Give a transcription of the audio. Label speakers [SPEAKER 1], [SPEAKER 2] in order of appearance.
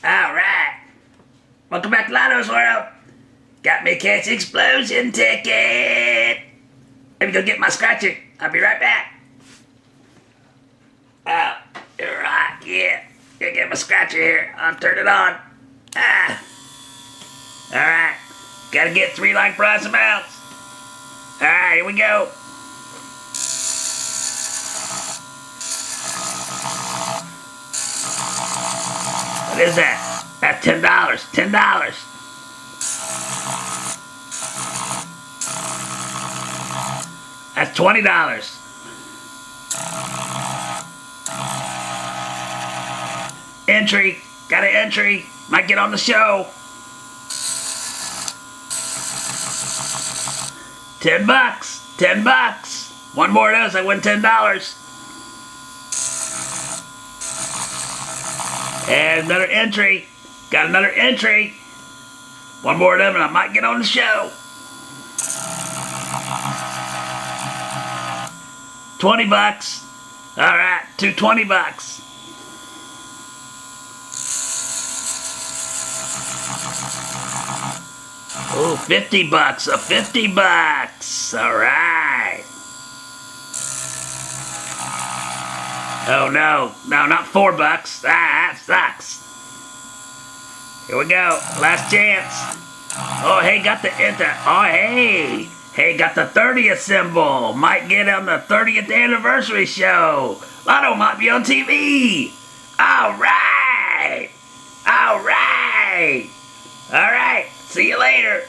[SPEAKER 1] Alright. Welcome back to Lottos World. Got me a cash explosion ticket. Let me go get my scratcher. I'll be right back. Oh, you're right. Yeah. Gotta get my scratcher here. I'll turn it on. Alright. Gotta get 3 like prize amounts. Alright, here we go. What is that? That's $10. $10. That's $20. Entry. Got an entry. Might get on the show. $10. $10. One more of those, I win $10. And another entry. Got another entry. One more of them and I might get on the show. $20. Alright, two $20. Oh, $50. A $50. Alright. Oh no. No, not $4. That sucks. Here we go. Last chance. Oh, hey, got the enter. Oh, hey. Hey, got the 30th symbol. Might get on the 30th anniversary show. Lotto might be on TV. Alright. Alright. Alright. See you later.